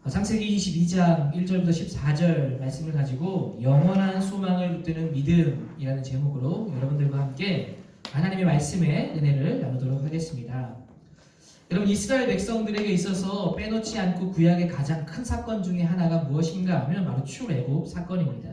창세기 22장 1절부터 14절 말씀을 가지고 영원한 소망을 붙드는 믿음이라는 제목으로 여러분들과 함께 하나님의 말씀의 은혜를 나누도록 하겠습니다. 여러분, 이스라엘 백성들에게 있어서 빼놓지 않고 구약의 가장 큰 사건 중에 하나가 무엇인가 하면 바로 출애굽 사건입니다.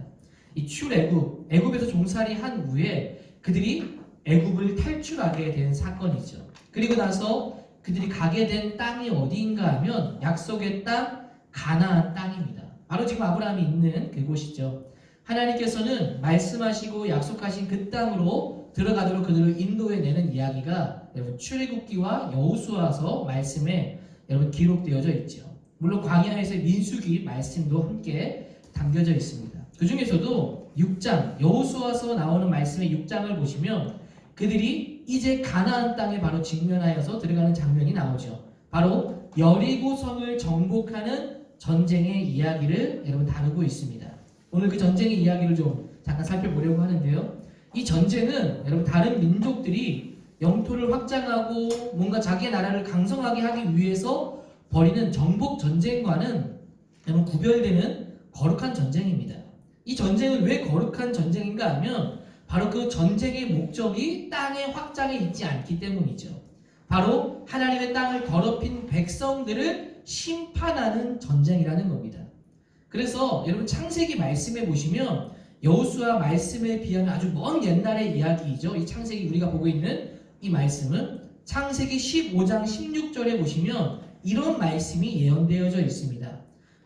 이 출애굽, 애굽에서 종살이 한 후에 그들이 애굽을 탈출하게 된 사건이죠. 그리고 나서 그들이 가게 된 땅이 어디인가 하면 약속의 땅 가나안 땅입니다. 바로 지금 아브라함이 있는 그곳이죠. 하나님께서는 말씀하시고 약속하신 그 땅으로 들어가도록 그들을 인도해내는 이야기가 여러분 출애굽기와 여호수아서 말씀에 여러분 기록되어져 있죠. 물론 광야에서의 민수기 말씀도 함께 담겨져 있습니다. 그 중에서도 6장 여호수아서 나오는 말씀의 6장을 보시면 그들이 이제 가나안 땅에 바로 직면하여서 들어가는 장면이 나오죠. 바로 여리고 성을 정복하는 전쟁의 이야기를 여러분 다루고 있습니다. 오늘 그 전쟁의 이야기를 좀 잠깐 살펴보려고 하는데요. 이 전쟁은 여러분 다른 민족들이 영토를 확장하고 뭔가 자기의 나라를 강성하게 하기 위해서 벌이는 정복 전쟁과는 여러분 구별되는 거룩한 전쟁입니다. 이 전쟁은 왜 거룩한 전쟁인가 하면 바로 그 전쟁의 목적이 땅의 확장에 있지 않기 때문이죠. 바로 하나님의 땅을 더럽힌 백성들을 심판하는 전쟁이라는 겁니다. 그래서 여러분 창세기 말씀에 보시면 여호수아 말씀에 비하면 아주 먼 옛날의 이야기이죠. 이 창세기 우리가 보고 있는 이 말씀은 창세기 15장 16절에 보시면 이런 말씀이 예언되어져 있습니다.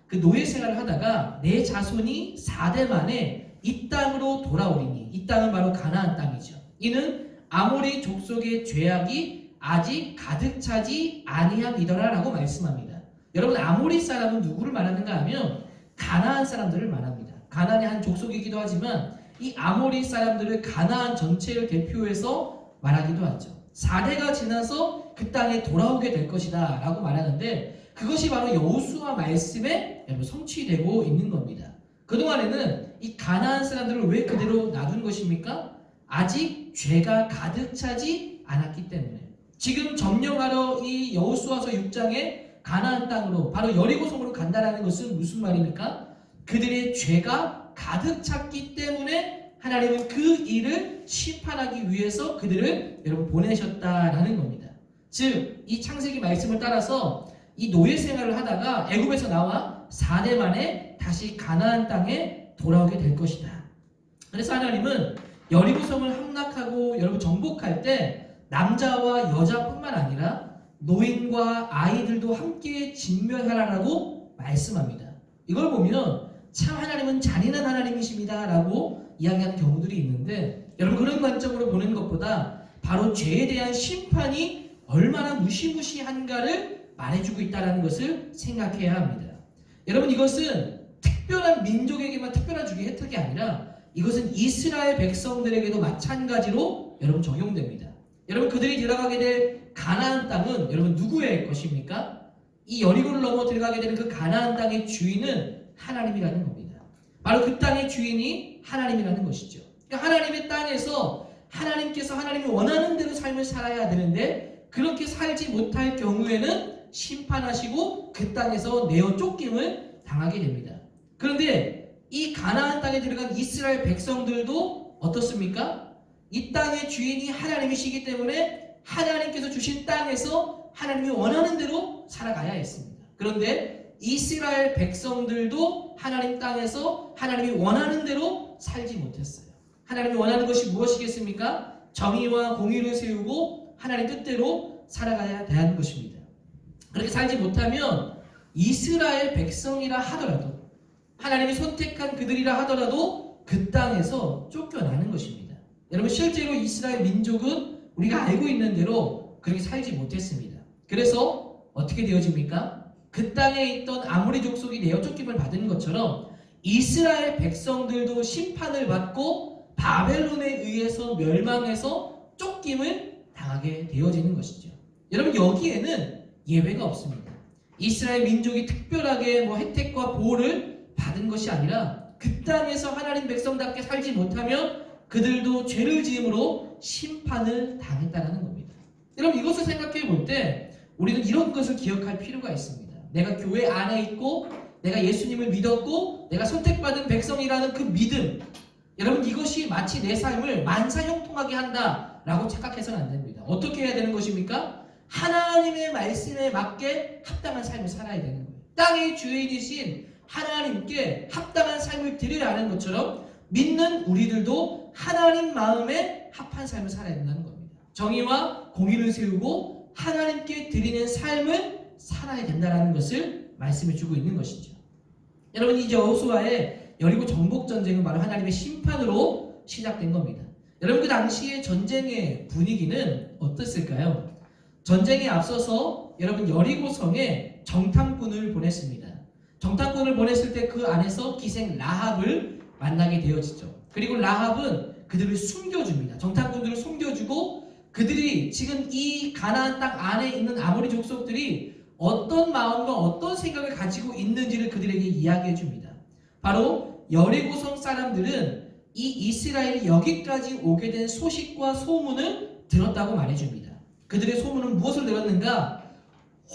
그 노예 생활을 하다가 내 자손이 4대 만에 이 땅으로 돌아오리니, 이 땅은 바로 가나안 땅이죠. 이는 아모리 족속의 죄악이 아직 가득 차지 아니함이더라 라고 말씀합니다. 여러분, 아모리 사람은 누구를 말하는가 하면 가나안 사람들을 말합니다. 가나안의 한 족속이기도 하지만 이 아모리 사람들을 가나안 전체를 대표해서 말하기도 하죠. 4대가 지나서 그 땅에 돌아오게 될 것이다 라고 말하는데 그것이 바로 여호수아 말씀에 성취되고 있는 겁니다. 그동안에는 이 가나안 사람들을 왜 그대로 놔둔 것입니까? 아직 죄가 가득 차지 않았기 때문에. 지금 점령하러 이 여호수아서 6장에 가나안 땅으로 바로 여리고성으로 간다라는 것은 무슨 말입니까? 그들의 죄가 가득 찼기 때문에 하나님은 그 일을 심판하기 위해서 그들을 여러분 보내셨다라는 겁니다. 즉, 이 창세기 말씀을 따라서 이 노예 생활을 하다가 애굽에서 나와 4대 만에 다시 가나안 땅에 돌아오게 될 것이다. 그래서 하나님은 여리고성을 함락하고 여러분 정복할 때 남자와 여자뿐만 아니라 노인과 아이들도 함께 진멸하라라고 말씀합니다. 이걸 보면 참 하나님은 잔인한 하나님이십니다 라고 이야기하는 경우들이 있는데 여러분 그런 관점으로 보는 것보다 바로 죄에 대한 심판이 얼마나 무시무시한가를 말해주고 있다는 것을 생각해야 합니다. 여러분 이것은 특별한 민족에게만 특별한 주의 혜택이 아니라 이것은 이스라엘 백성들에게도 마찬가지로 여러분 적용됩니다. 여러분 그들이 들어가게 될 가나안 땅은 여러분 누구의 것입니까? 이 여리고를 넘어 들어가게 되는 그 가나안 땅의 주인은 하나님이라는 겁니다. 바로 그 땅의 주인이 하나님이라는 것이죠. 그러니까 하나님의 땅에서 하나님께서 하나님이 원하는 대로 삶을 살아야 되는데 그렇게 살지 못할 경우에는 심판하시고 그 땅에서 내어 쫓김을 당하게 됩니다. 그런데 이 가나안 땅에 들어간 이스라엘 백성들도 어떻습니까? 이 땅의 주인이 하나님이시기 때문에 하나님께서 주신 땅에서 하나님이 원하는 대로 살아가야 했습니다. 그런데 이스라엘 백성들도 하나님 땅에서 하나님이 원하는 대로 살지 못했어요. 하나님이 원하는 것이 무엇이겠습니까? 정의와 공의를 세우고 하나님 뜻대로 살아가야 하는 것입니다. 그렇게 살지 못하면 이스라엘 백성이라 하더라도 하나님이 선택한 그들이라 하더라도 그 땅에서 쫓겨나는 것입니다. 여러분 실제로 이스라엘 민족은 우리가 알고 있는 대로 그렇게 살지 못했습니다. 그래서 어떻게 되어집니까? 그 땅에 있던 아모리 족속이 내어 쫓김을 받은 것처럼 이스라엘 백성들도 심판을 받고 바벨론에 의해서 멸망해서 쫓김을 당하게 되어지는 것이죠. 여러분 여기에는 예외가 없습니다. 이스라엘 민족이 특별하게 혜택과 보호를 받은 것이 아니라 그 땅에서 하나님 백성답게 살지 못하면 그들도 죄를 지음으로 심판을 당했다는 겁니다. 여러분 이것을 생각해 볼 때 우리는 이런 것을 기억할 필요가 있습니다. 내가 교회 안에 있고 내가 예수님을 믿었고 내가 선택받은 백성이라는 그 믿음, 여러분 이것이 마치 내 삶을 만사형통하게 한다라고 착각해서는 안 됩니다. 어떻게 해야 되는 것입니까? 하나님의 말씀에 맞게 합당한 삶을 살아야 되는 거예요. 땅의 주인이신 하나님께 합당한 삶을 드려야 하는 것처럼 믿는 우리들도 하나님 마음에 합한 삶을 살아야 된다는 겁니다. 정의와 공의를 세우고 하나님께 드리는 삶을 살아야 된다는 것을 말씀해 주고 있는 것이죠. 여러분 이제 여호수아의 여리고 정복 전쟁은 바로 하나님의 심판으로 시작된 겁니다. 여러분 그 당시의 전쟁의 분위기는 어땠을까요? 전쟁에 앞서서 여러분 여리고성에 정탐꾼을 보냈습니다. 정탐꾼을 보냈을 때 그 안에서 기생 라합을 만나게 되어지죠. 그리고 라합은 그들을 숨겨줍니다. 정탐꾼들을 숨겨주고 그들이 지금 이 가나안 땅 안에 있는 아모리 족속들이 어떤 마음과 어떤 생각을 가지고 있는지를 그들에게 이야기해 줍니다. 바로 여리고성 사람들은 이 이스라엘이 여기까지 오게 된 소식과 소문을 들었다고 말해줍니다. 그들의 소문은 무엇을 들었는가?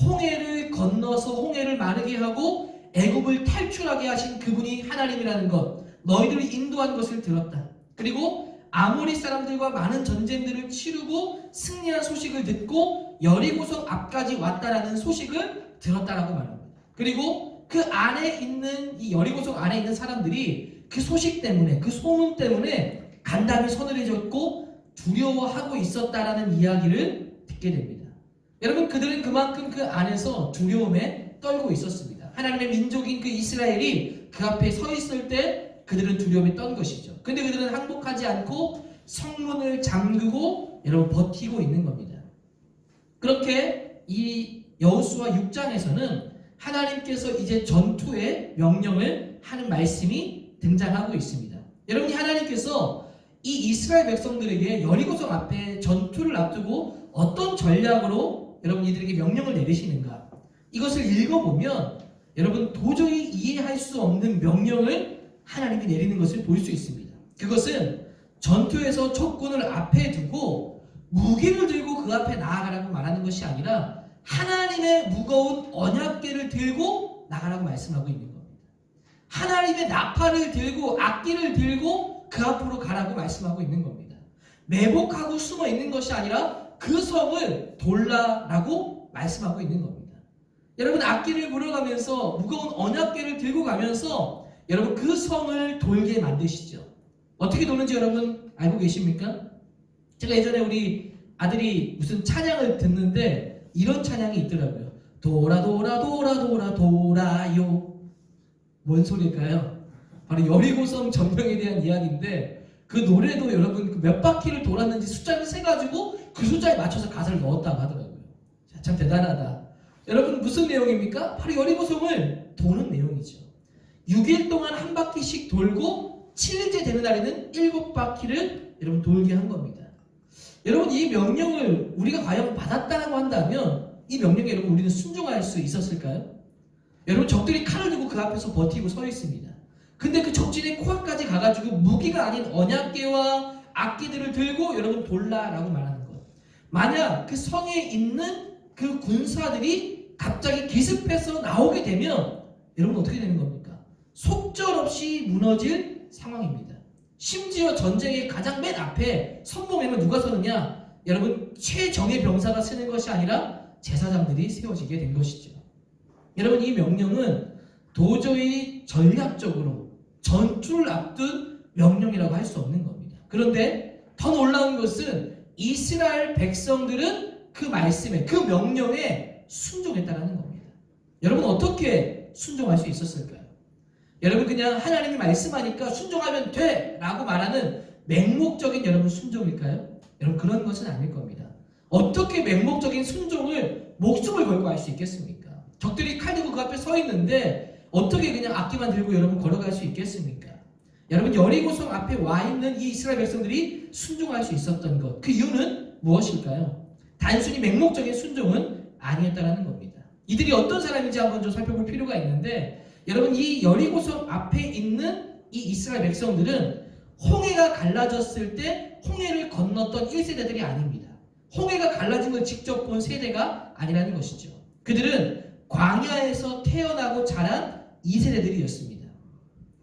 홍해를 건너서 홍해를 마르게 하고 애굽을 탈출하게 하신 그분이 하나님이라는 것, 너희들을 인도한 것을 들었다. 그리고 아모리 사람들과 많은 전쟁들을 치르고 승리한 소식을 듣고 여리고성 앞까지 왔다라는 소식을 들었다라고 말합니다. 그리고 그 안에 있는 이 여리고성 안에 있는 사람들이 그 소식 때문에, 그 소문 때문에 간담이 서늘해졌고 두려워하고 있었다라는 이야기를 듣게 됩니다. 여러분 그들은 그만큼 그 안에서 두려움에 떨고 있었습니다. 하나님의 민족인 그 이스라엘이 그 앞에 서 있을 때 그들은 두려움에 떤 것이죠. 근데 그들은 항복하지 않고 성문을 잠그고 여러분 버티고 있는 겁니다. 그렇게 이 여호수아 6장에서는 하나님께서 이제 전투의 명령을 하는 말씀이 등장하고 있습니다. 여러분이 하나님께서 이 이스라엘 백성들에게 여리고성 앞에 전투를 앞두고 어떤 전략으로 여러분 이들에게 명령을 내리시는가? 이것을 읽어보면 여러분 도저히 이해할 수 없는 명령을 하나님이 내리는 것을 볼 수 있습니다. 그것은 전투에서 적군을 앞에 두고 무기를 들고 그 앞에 나아가라고 말하는 것이 아니라 하나님의 무거운 언약궤를 들고 나가라고 말씀하고 있는 겁니다. 하나님의 나팔을 들고 악기를 들고 그 앞으로 가라고 말씀하고 있는 겁니다. 매복하고 숨어 있는 것이 아니라 그 성을 돌라라고 말씀하고 있는 겁니다. 여러분 악기를 불어가면서 무거운 언약궤를 들고 가면서 여러분 그 성을 돌게 만드시죠. 어떻게 도는지 여러분 알고 계십니까? 제가 예전에 우리 아들이 무슨 찬양을 듣는데 이런 찬양이 있더라고요. 돌아 돌아 돌아 돌아 돌아요. 뭔 소리일까요? 바로 여리고성 점령에 대한 이야기인데 그 노래도 여러분 몇 바퀴를 돌았는지 숫자를 세가지고 그 숫자에 맞춰서 가사를 넣었다고 하더라고요. 참 대단하다. 여러분 무슨 내용입니까? 바로 여리고성을 도는 내용이죠. 6일 동안 한 바퀴씩 돌고 7일째 되는 날에는 7바퀴를 여러분 돌게 한 겁니다. 여러분 이 명령을 우리가 과연 받았다고 한다면 이 명령에 여러분 우리는 순종할 수 있었을까요? 여러분 적들이 칼을 들고 그 앞에서 버티고 서 있습니다. 근데 그 적진의 코앞까지 가가지고 무기가 아닌 언약궤와 악기들을 들고 여러분 돌라라고 말하는 것. 만약 그 성에 있는 그 군사들이 갑자기 기습해서 나오게 되면 여러분 어떻게 되는 겁니까? 속절없이 무너질 상황입니다. 심지어 전쟁의 가장 맨 앞에 선봉에는 누가 서느냐? 여러분 최정예 병사가 서는 것이 아니라 제사장들이 세워지게 된 것이죠. 여러분 이 명령은 도저히 전략적으로 전투를 앞둔 명령이라고 할 수 없는 겁니다. 그런데 더 놀라운 것은 이스라엘 백성들은 그 말씀에 그 명령에 순종했다는 겁니다. 여러분 어떻게 순종할 수 있었을까요? 여러분 그냥 하나님이 말씀하니까 순종하면 돼 라고 말하는 맹목적인 여러분 순종일까요? 여러분 그런 것은 아닐 겁니다. 어떻게 맹목적인 순종을 목숨을 걸고 할 수 있겠습니까? 적들이 칼 들고 그 앞에 서 있는데 어떻게 그냥 악기만 들고 여러분 걸어갈 수 있겠습니까? 여러분 여리고성 앞에 와 있는 이 이스라엘 백성들이 순종할 수 있었던 것, 그 이유는 무엇일까요? 단순히 맹목적인 순종은 아니었다는 겁니다. 이들이 어떤 사람인지 한번 좀 살펴볼 필요가 있는데 여러분 이 여리고성 앞에 있는 이 이스라엘 백성들은 홍해가 갈라졌을 때 홍해를 건넜던 1세대들이 아닙니다. 홍해가 갈라진 걸 직접 본 세대가 아니라는 것이죠. 그들은 광야에서 태어나고 자란 2세대들이었습니다.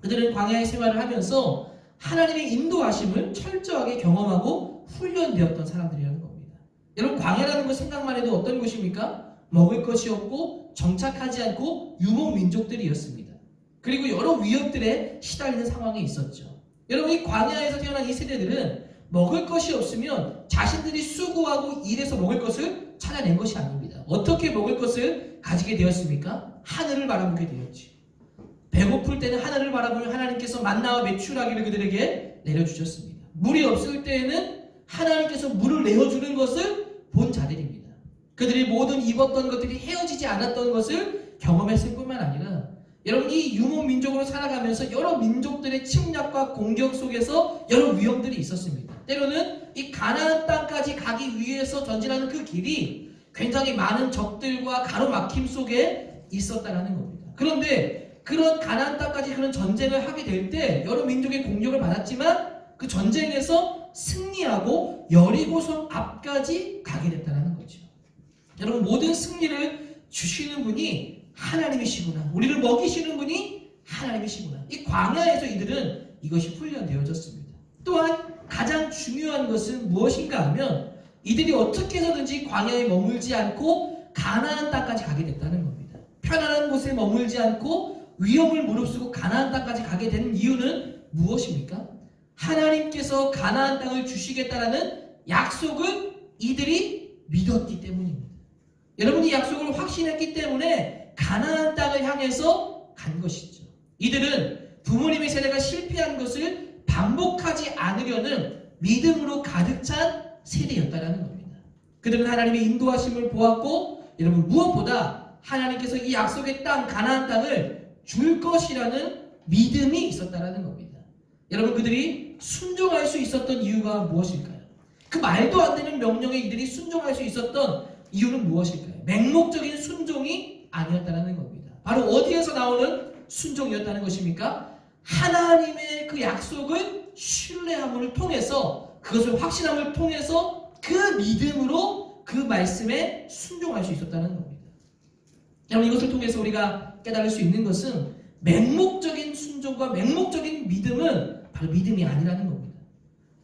그들은 광야의 생활을 하면서 하나님의 인도하심을 철저하게 경험하고 훈련되었던 사람들이라는 겁니다. 여러분, 광야라는 것 생각만 해도 어떤 곳입니까? 먹을 것이 없고 정착하지 않고 유목민족들이었습니다. 그리고 여러 위협들에 시달리는 상황에 있었죠. 여러분, 이 광야에서 태어난 이 세대들은 먹을 것이 없으면 자신들이 수고하고 일해서 먹을 것을 찾아낸 것이 아닙니다. 어떻게 먹을 것을 가지게 되었습니까? 하늘을 바라보게 되었지. 배고플 때는 하늘을 바라보며 하나님께서 만나와 메추라기를 그들에게 내려주셨습니다. 물이 없을 때에는 하나님께서 물을 내어주는 것을 본 자들입니다. 그들이 모든 입었던 것들이 헤어지지 않았던 것을 경험했을 뿐만 아니라 여러분, 이 유목민족으로 살아가면서 여러 민족들의 침략과 공격 속에서 여러 위험들이 있었습니다. 때로는 이 가나안 땅까지 가기 위해서 전진하는 그 길이 굉장히 많은 적들과 가로막힘 속에 있었다는 겁니다. 그런데 그런 가나안 땅까지 그런 전쟁을 하게 될 때 여러 민족의 공격을 받았지만 그 전쟁에서 승리하고 여리고성 앞까지 가게 됐다는 거죠. 여러분, 모든 승리를 주시는 분이 하나님이시구나. 우리를 먹이시는 분이 하나님이시구나. 이 광야에서 이들은 이것이 훈련되어졌습니다. 또한 가장 중요한 것은 무엇인가 하면 이들이 어떻게 해서든지 광야에 머물지 않고 가나안 땅까지 가게 됐다는 겁니다. 편안한 곳에 머물지 않고 위험을 무릅쓰고 가나안 땅까지 가게 된 이유는 무엇입니까? 하나님께서 가나안 땅을 주시겠다라는 약속을 이들이 믿었기 때문입니다. 여러분이 약속을 확신했기 때문에 가나안 땅을 향해서 간 것이죠. 이들은 부모님의 세대가 실패한 것을 반복하지 않으려는 믿음으로 가득 찬 세대였다는 겁니다. 그들은 하나님의 인도하심을 보았고 여러분, 무엇보다 하나님께서 이 약속의 땅 가나안 땅을 줄 것이라는 믿음이 있었다는 겁니다. 여러분, 그들이 순종할 수 있었던 이유가 무엇일까요? 그 말도 안 되는 명령에 이들이 순종할 수 있었던 이유는 무엇일까요? 맹목적인 순종이 아니었다는 겁니다. 바로 어디에서 나오는 순종이었다는 것입니까? 하나님의 그 약속을 신뢰함을 통해서, 그것을 확신함을 통해서 그 믿음으로 그 말씀에 순종할 수 있었다는 겁니다. 여러분, 이것을 통해서 우리가 깨달을 수 있는 것은 맹목적인 순종과 맹목적인 믿음은 바로 믿음이 아니라는 겁니다.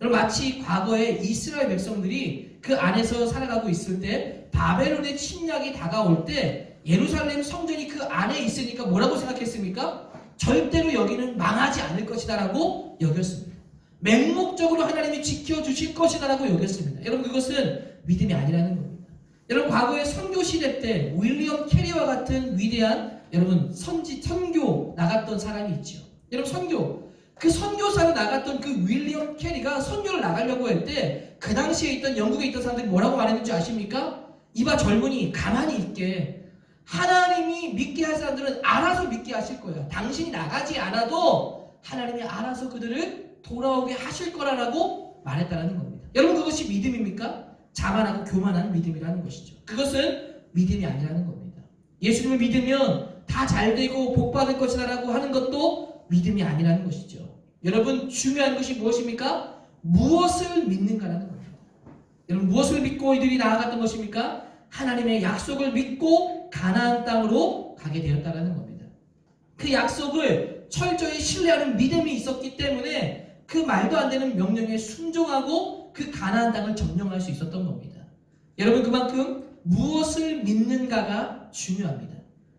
여러분, 마치 과거에 이스라엘 백성들이 그 안에서 살아가고 있을 때 바벨론의 침략이 다가올 때 예루살렘 성전이 그 안에 있으니까 뭐라고 생각했습니까? 절대로 여기는 망하지 않을 것이다 라고 여겼습니다. 맹목적으로 하나님이 지켜주실 것이다 라고 여겼습니다. 여러분, 그것은 믿음이 아니라는 겁니다. 여러분, 과거에 선교 시대 때 윌리엄 캐리와 같은 위대한 여러분 선교 나갔던 사람이 있죠. 여러분, 그 선교사로 나갔던 그 윌리엄 캐리가 선교를 나가려고 할 때 그 당시에 있던 영국에 있던 사람들이 뭐라고 말했는지 아십니까? 이봐 젊은이, 가만히 있게. 하나님이 믿게 할 사람들은 알아서 믿게 하실 거야. 당신이 나가지 않아도 하나님이 알아서 그들을 돌아오게 하실 거라고 말했다는 겁니다. 여러분, 그것이 믿음입니까? 자만하고 교만한 믿음이라는 것이죠. 그것은 믿음이 아니라는 겁니다. 예수님을 믿으면 다 잘되고 복받을 것이다 라고 하는 것도 믿음이 아니라는 것이죠. 여러분, 중요한 것이 무엇입니까? 무엇을 믿는가라는 겁니다. 여러분, 무엇을 믿고 이들이 나아갔던 것입니까? 하나님의 약속을 믿고 가나안 땅으로 가게 되었다는 겁니다. 그 약속을 철저히 신뢰하는 믿음이 있었기 때문에 그 말도 안 되는 명령에 순종하고 그 가나안 땅을 점령할 수 있었던 겁니다. 여러분, 그만큼 무엇을 믿는가가 중요합니다.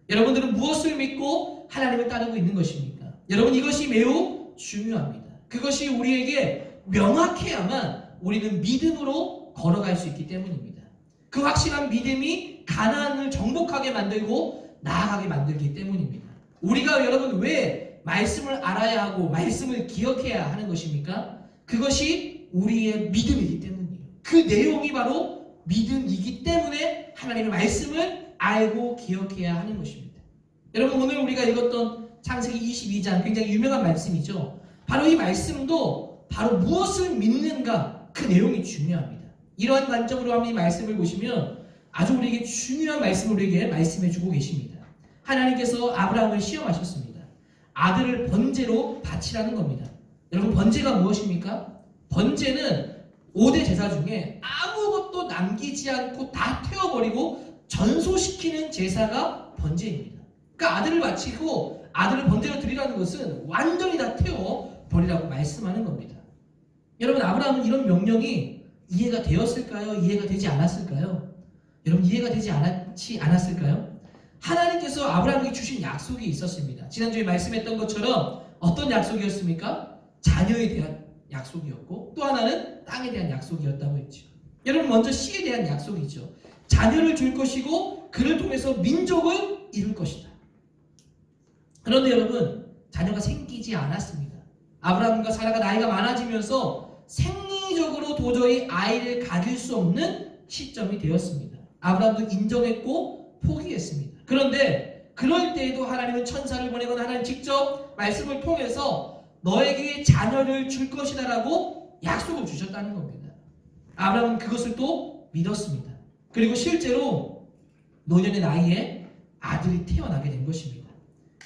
여러분들은 무엇을 믿고 하나님을 따르고 있는 것입니까? 여러분, 이것이 매우 중요합니다. 그것이 우리에게 명확해야만 우리는 믿음으로 걸어갈 수 있기 때문입니다. 그 확실한 믿음이 가나안을 정복하게 만들고 나아가게 만들기 때문입니다. 우리가 여러분 왜 말씀을 알아야 하고 말씀을 기억해야 하는 것입니까? 그것이 우리의 믿음이기 때문이에요. 그 내용이 바로 믿음이기 때문에 하나님의 말씀을 알고 기억해야 하는 것입니다. 여러분, 오늘 우리가 읽었던 창세기 22장 굉장히 유명한 말씀이죠. 바로 이 말씀도 바로 무엇을 믿는가, 그 내용이 중요합니다. 이러한 관점으로 한번 이 말씀을 보시면 아주 우리에게 중요한 말씀을 우리에게 말씀해 주고 계십니다. 하나님께서 아브라함을 시험하셨습니다. 아들을 번제로 바치라는 겁니다. 여러분, 번제가 무엇입니까? 번제는 5대 제사 중에 아무것도 남기지 않고 다 태워버리고 전소시키는 제사가 번제입니다. 그러니까 아들을 바치고 아들을 번제로 드리라는 것은 완전히 다 태워 버리라고 말씀하는 겁니다. 여러분, 아브라함은 이런 명령이 이해가 되었을까요? 이해가 되지 않았을까요? 여러분, 이해가 되지 않았을까요? 하나님께서 아브라함에게 주신 약속이 있었습니다. 지난주에 말씀했던 것처럼 어떤 약속이었습니까? 자녀에 대한 약속이었고, 또 하나는 땅에 대한 약속이었다고 했죠. 여러분, 먼저 씨에 대한 약속이죠. 자녀를 줄 것이고 그를 통해서 민족을 이룰 것이다. 그런데 여러분, 자녀가 생기지 않았습니다. 아브라함과 사라가 나이가 많아지면서 생리적으로 도저히 아이를 가질 수 없는 시점이 되었습니다. 아브라함도 인정했고 포기했습니다. 그런데 그럴 때에도 하나님은 천사를 보내거나 하나님 직접 말씀을 통해서 너에게 자녀를 줄 것이다 라고 약속을 주셨다는 겁니다. 아브라함은 그것을 또 믿었습니다. 그리고 실제로 노년의 나이에 아들이 태어나게 된 것입니다.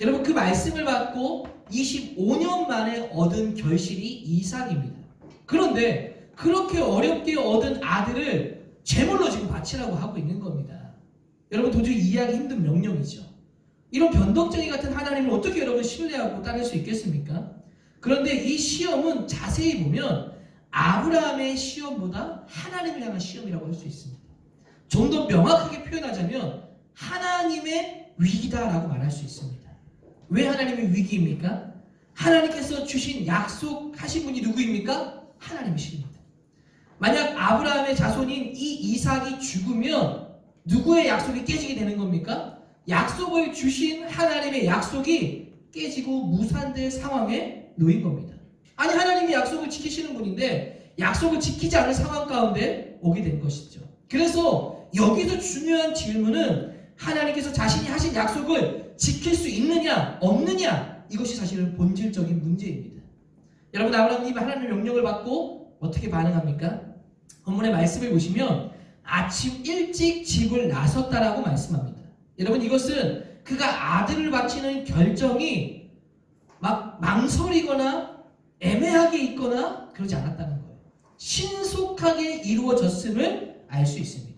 여러분, 그 말씀을 받고 25년 만에 얻은 결실이 이삭입니다. 그런데 그렇게 어렵게 얻은 아들을 제물로 지금 바치라고 하고 있는 겁니다. 여러분, 도저히 이해하기 힘든 명령이죠. 이런 변덕쟁이 같은 하나님을 어떻게 여러분 신뢰하고 따를 수 있겠습니까? 그런데 이 시험은 자세히 보면 아브라함의 시험보다 하나님을 향한 시험이라고 할 수 있습니다. 좀 더 명확하게 표현하자면 하나님의 위기다라고 말할 수 있습니다. 왜 하나님의 위기입니까? 하나님께서 주신 약속하신 분이 누구입니까? 하나님이십니다. 만약 아브라함의 자손인 이 이삭이 죽으면 누구의 약속이 깨지게 되는 겁니까? 약속을 주신 하나님의 약속이 깨지고 무산될 상황에 놓인 겁니다. 아니, 하나님이 약속을 지키시는 분인데 약속을 지키지 않을 상황 가운데 오게 된 것이죠. 그래서 여기서 중요한 질문은 하나님께서 자신이 하신 약속을 지킬 수 있느냐 없느냐, 이것이 사실은 본질적인 문제입니다. 여러분, 아브라함이 하나님의 명령을 받고 어떻게 반응합니까? 본문의 말씀을 보시면 아침 일찍 집을 나섰다라고 말씀합니다. 여러분, 이것은 그가 아들을 바치는 결정이 막 망설이거나 애매하게 있거나 그러지 않았다는 거예요. 신속하게 이루어졌음을 알 수 있습니다.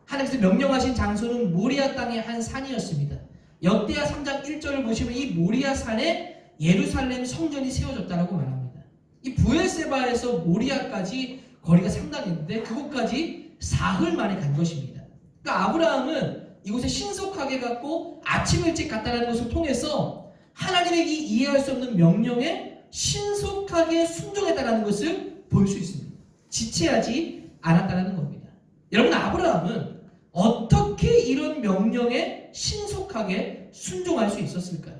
하나님께서 명령하신 장소는 모리아 땅의 한 산이었습니다. 역대하 3장 1절을 보시면 이 모리아 산에 예루살렘 성전이 세워졌다고 말합니다. 이 브엘세바에서 모리아까지 거리가 상당했는데 그곳까지 사흘 만에 간 것입니다. 그러니까 아브라함은 이곳에 신속하게 갔고 아침 일찍 갔다는 것을 통해서 하나님의 이 이해할 수 없는 명령에 신속하게 순종했다는 것을 볼 수 있습니다. 지체하지 않았다는 겁니다. 여러분, 아브라함은 어떻게 이런 명령에 신속하게 순종할 수 있었을까요?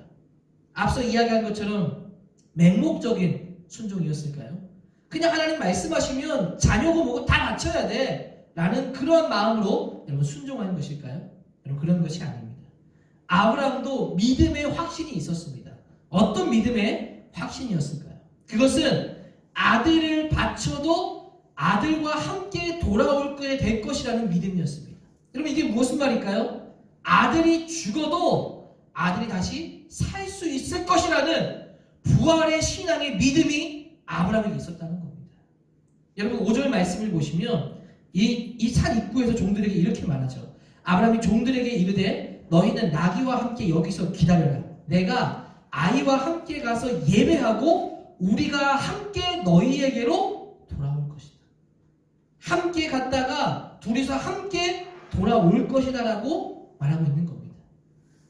앞서 이야기한 것처럼 맹목적인 순종이었을까요? 그냥 하나님 말씀하시면 자녀고 뭐고 다 맞춰야 돼 라는 그런 마음으로 여러분 순종하는 것일까요? 여러분, 그런 것이 아닙니다. 아브라함도 믿음의 확신이 있었습니다. 어떤 믿음의 확신이었을까요? 그것은 아들을 바쳐도 아들과 함께 돌아올 게 될 것이라는 믿음이었습니다. 여러분, 이게 무슨 말일까요? 아들이 죽어도 아들이 다시 살 수 있을 것이라는 부활의 신앙의 믿음이 아브라함에게 있었다는 겁니다. 여러분, 5절 말씀을 보시면 이 산 입구에서 종들에게 이렇게 말하죠. 아브라함이 종들에게 이르되 너희는 나귀와 함께 여기서 기다려라. 내가 아이와 함께 가서 예배하고 우리가 함께 너희에게로 돌아올 것이다. 함께 갔다가 둘이서 함께 돌아올 것이다 라고 말하고 있는 겁니다.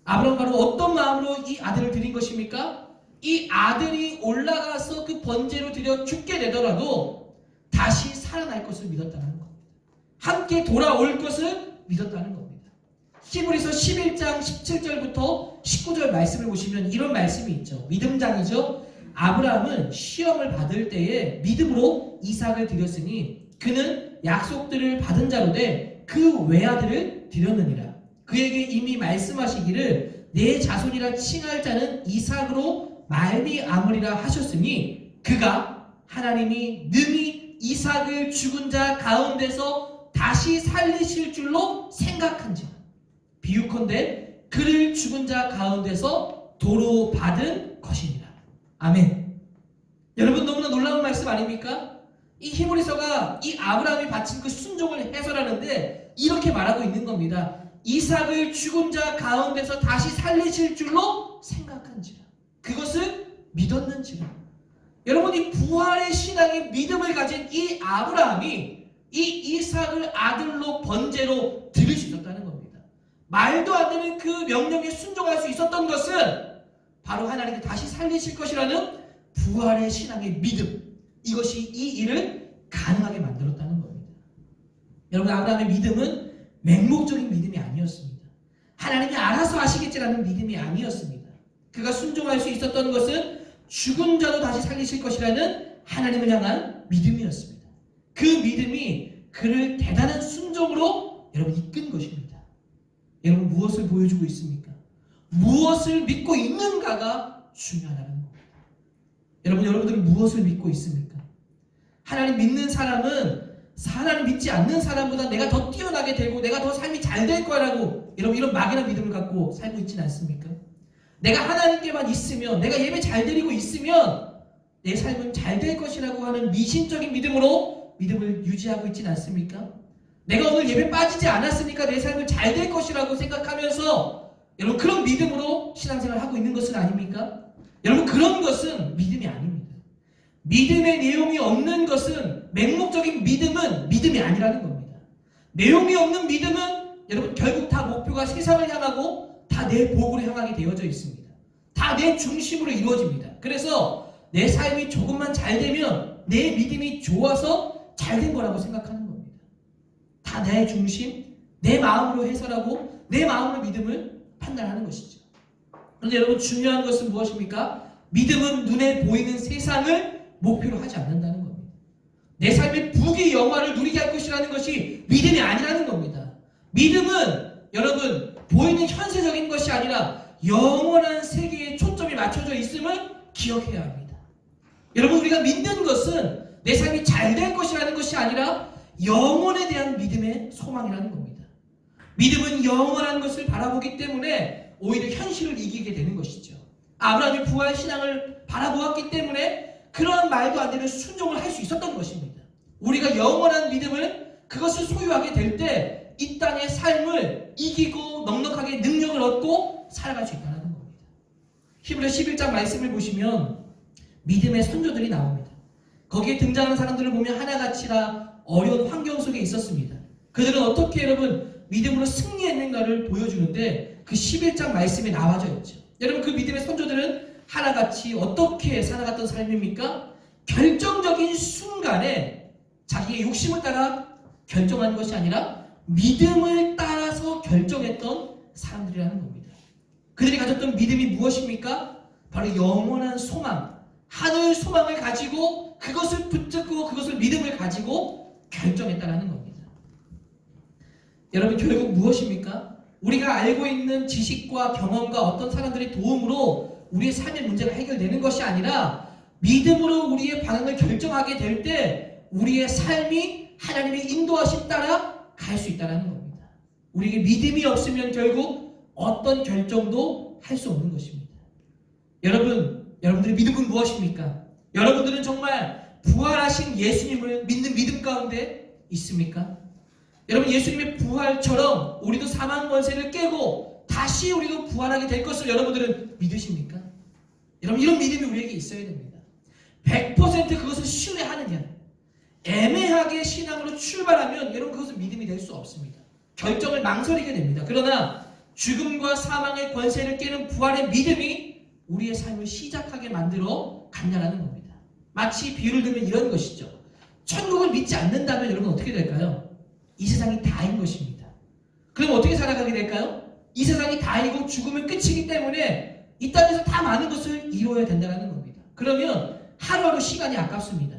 아브라함은 바로 어떤 마음으로 이 아들을 드린 것입니까? 이 아들이 올라가서 그 번제로 드려 죽게 되더라도 다시 살아날 것을 믿었다는 겁니다. 함께 돌아올 것을 믿었다는 겁니다. 히브리서 11장 17절부터 19절 말씀을 보시면 이런 말씀이 있죠. 믿음장이죠. 아브라함은 시험을 받을 때에 믿음으로 이삭을 드렸으니 그는 약속들을 받은 자로 돼 그 외아들을 드렸느니라. 그에게 이미 말씀하시기를 내 자손이라 칭할 자는 이삭으로 말미암으리라 하셨으니 그가 하나님이 능히 이삭을 죽은 자 가운데서 다시 살리실 줄로 생각한지라. 비유컨대 그를 죽은 자 가운데서 도로 받은 것이니라. 아멘. 여러분, 너무나 놀라운 말씀 아닙니까? 이 히브리서가 이 아브라함이 바친 그 순종을 해설하는데 이렇게 말하고 있는 겁니다. 이삭을 죽은 자 가운데서 다시 살리실 줄로 생각한지라. 그것을 믿었는지라. 여러분, 이 부활의 신앙의 믿음을 가진 이 아브라함이 이 이삭을 아들로 번제로 드릴 수 있었다는 겁니다. 말도 안 되는 그 명령에 순종할 수 있었던 것은 바로 하나님이 다시 살리실 것이라는 부활의 신앙의 믿음, 이것이 이 일을 가능하게 만들었다는 겁니다. 여러분, 아브라함의 믿음은 맹목적인 믿음이 아니었습니다. 하나님이 알아서 하시겠지라는 믿음이 아니었습니다. 그가 순종할 수 있었던 것은 죽은 자도 다시 살리실 것이라는 하나님을 향한 믿음이었습니다. 그 믿음이 그를 대단한 순종으로 여러분 이끈 것입니다. 여러분, 무엇을 보여주고 있습니까? 무엇을 믿고 있는가가 중요하다는 겁니다. 여러분들은 무엇을 믿고 있습니까? 하나님 믿는 사람은 하나님 믿지 않는 사람보다 내가 더 뛰어나게 되고 내가 더 삶이 잘 될 거라고 여러분 이런 막연한 믿음을 갖고 살고 있지는 않습니까? 내가 하나님께만 있으면, 내가 예배 잘 드리고 있으면 내 삶은 잘 될 것이라고 하는 미신적인 믿음으로 믿음을 유지하고 있지는 않습니까? 내가 오늘 예배 빠지지 않았으니까 내 삶은 잘 될 것이라고 생각하면서 여러분 그런 믿음으로 신앙생활을 하고 있는 것은 아닙니까? 여러분, 그런 것은 믿음이 아닙니다. 믿음의 내용이 없는 것은, 맹목적인 믿음은 믿음이 아니라는 겁니다. 내용이 없는 믿음은 여러분 결국 다 목표가 세상을 향하고 다 내 복으로 향하게 되어져 있습니다. 다 내 중심으로 이루어집니다. 그래서 내 삶이 조금만 잘 되면 내 믿음이 좋아서 잘 된 거라고 생각하는 겁니다. 다 내 중심, 내 마음으로 해설하고 내 마음으로 믿음을 판단하는 것이죠. 그런데 여러분, 중요한 것은 무엇입니까? 믿음은 눈에 보이는 세상을 목표로 하지 않는다는 겁니다. 내 삶의 부귀 영화를 누리게 할 것이라는 것이 믿음이 아니라는 겁니다. 믿음은 여러분 보이는 현세적인 것이 아니라 영원한 세계에 초점이 맞춰져 있음을 기억해야 합니다. 여러분, 우리가 믿는 것은 내 삶이 잘 될 것이라는 것이 아니라 영원에 대한 믿음의 소망이라는 겁니다. 믿음은 영원한 것을 바라보기 때문에 오히려 현실을 이기게 되는 것이죠. 아브라함이 부활 신앙을 바라보았기 때문에 그러한 말도 안 되는 순종을 할 수 있었던 것입니다. 우리가 영원한 믿음을 그것을 소유하게 될 때 이 땅의 삶을 이기고 넉넉하게 능력을 얻고 살아갈 수 있다는 겁니다. 히브리서 11장 말씀을 보시면 믿음의 선조들이 나옵니다. 거기에 등장하는 사람들을 보면 하나같이나 어려운 환경 속에 있었습니다. 그들은 어떻게 여러분 믿음으로 승리했는가를 보여주는데 그 11장 말씀에 나와져 있죠. 여러분, 그 믿음의 선조들은 하나같이 어떻게 살아갔던 삶입니까? 결정적인 순간에 자기의 욕심을 따라 결정한 것이 아니라 믿음을 따라서 결정했던 사람들이라는 겁니다. 그들이 가졌던 믿음이 무엇입니까? 바로 영원한 소망, 하늘 소망을 가지고 그것을 붙잡고 그것을 믿음을 가지고 결정했다는 겁니다. 여러분, 결국 무엇입니까? 우리가 알고 있는 지식과 경험과 어떤 사람들의 도움으로 우리의 삶의 문제가 해결되는 것이 아니라 믿음으로 우리의 방향을 결정하게 될 때 우리의 삶이 하나님의 인도하심 따라 갈 수 있다는 겁니다. 우리에게 믿음이 없으면 결국 어떤 결정도 할 수 없는 것입니다. 여러분들의 믿음은 무엇입니까? 여러분들은 정말 부활하신 예수님을 믿는 믿음 가운데 있습니까? 여러분, 예수님의 부활처럼 우리도 사망 권세를 깨고 다시 우리도 부활하게 될 것을 여러분들은 믿으십니까? 여러분, 이런 믿음이 우리에게 있어야 됩니다. 100% 그것을 신뢰하느냐, 애매하게 신앙으로 출발하면 여러분 그것은 믿음이 될 수 없습니다. 결정을 망설이게 됩니다. 그러나 죽음과 사망의 권세를 깨는 부활의 믿음이 우리의 삶을 시작하게 만들어 간다는 겁니다. 마치 비유를 들면 이런 것이죠. 천국을 믿지 않는다면 여러분 어떻게 될까요? 이 세상이 다인 것입니다. 그럼 어떻게 살아가게 될까요? 이 세상이 다이고 죽으면 끝이기 때문에 이 땅에서 다 많은 것을 이루어야 된다는 겁니다. 그러면 하루하루 시간이 아깝습니다.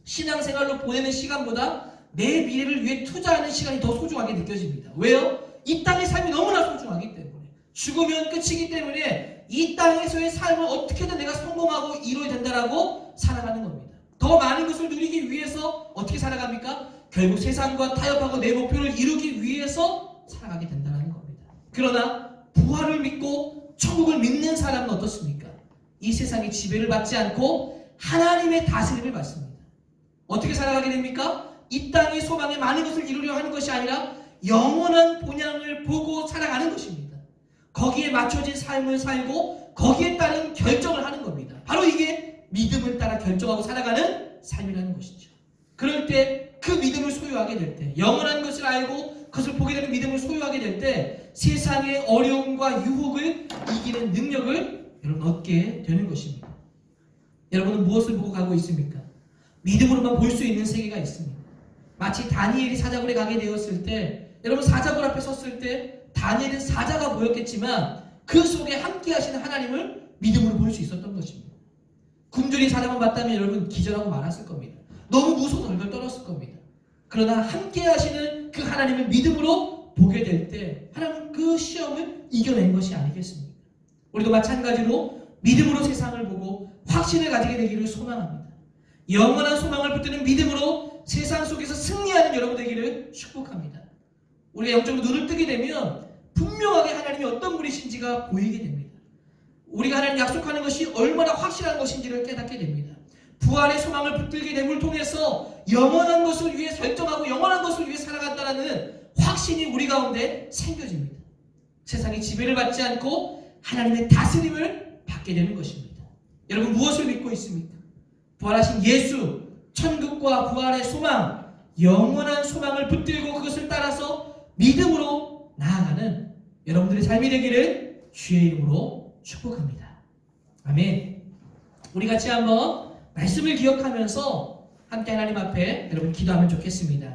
신앙생활로 보내는 시간보다 내 미래를 위해 투자하는 시간이 더 소중하게 느껴집니다. 왜요? 이 땅의 삶이 너무나 소중하기 때문에. 죽으면 끝이기 때문에 이 땅에서의 삶을 어떻게든 내가 성공하고 이루어야 된다라고 살아가는 겁니다. 더 많은 것을 누리기 위해서 어떻게 살아갑니까? 결국 세상과 타협하고 내 목표를 이루기 위해서 살아가게 된다는 겁니다. 그러나 부활을 믿고 천국을 믿는 사람은 어떻습니까? 이 세상의 지배를 받지 않고 하나님의 다스림을 받습니다. 어떻게 살아가게 됩니까? 이 땅의 소망에 많은 것을 이루려 하는 것이 아니라 영원한 본향을 보고 살아가는 것입니다. 거기에 맞춰진 삶을 살고 거기에 따른 결정을 하는 겁니다. 바로 이게 믿음을 따라 결정하고 살아가는 삶이라는 것이죠. 그럴 때 그 믿음을 소유하게 될 때, 영원한 것을 알고 그것을 보게 되는 믿음을 소유하게 될 때 세상의 어려움과 유혹을 이기는 능력을 여러분 얻게 되는 것입니다. 여러분은 무엇을 보고 가고 있습니까? 믿음으로만 볼 수 있는 세계가 있습니다. 마치 다니엘이 사자굴에 가게 되었을 때, 여러분 사자굴 앞에 섰을 때 다니엘은 사자가 보였겠지만 그 속에 함께 하시는 하나님을 믿음으로 볼 수 있었던 것입니다. 굶주린 사자만 봤다면 여러분 기절하고 말았을 겁니다. 너무 무서워서 덜덜 떨었을 겁니다. 그러나 함께 하시는 그 하나님을 믿음으로 보게 될 때 하나님은 그 시험을 이겨낸 것이 아니겠습니까? 우리도 마찬가지로 믿음으로 세상을 보고 확신을 가지게 되기를 소망합니다. 영원한 소망을 붙드는 믿음으로 세상 속에서 승리하는 여러분 되기를 축복합니다. 우리가 영적으로 눈을 뜨게 되면 분명하게 하나님이 어떤 분이신지가 보이게 됩니다. 우리가 하나님 약속하는 것이 얼마나 확실한 것인지를 깨닫게 됩니다. 부활의 소망을 붙들게 됨을 통해서 영원한 것을 위해 설정하고 영원한 것을 위해 살아간다는 확신이 우리 가운데 생겨집니다. 세상의 지배를 받지 않고 하나님의 다스림을 받게 되는 것입니다. 여러분 무엇을 믿고 있습니까? 부활하신 예수, 천국과 부활의 소망, 영원한 소망을 붙들고 그것을 따라서 믿음으로 나아가는 여러분들의 삶이 되기를 주의 이름으로 축복합니다. 아멘. 우리 같이 한번 말씀을 기억하면서 함께 하나님 앞에 여러분 기도하면 좋겠습니다.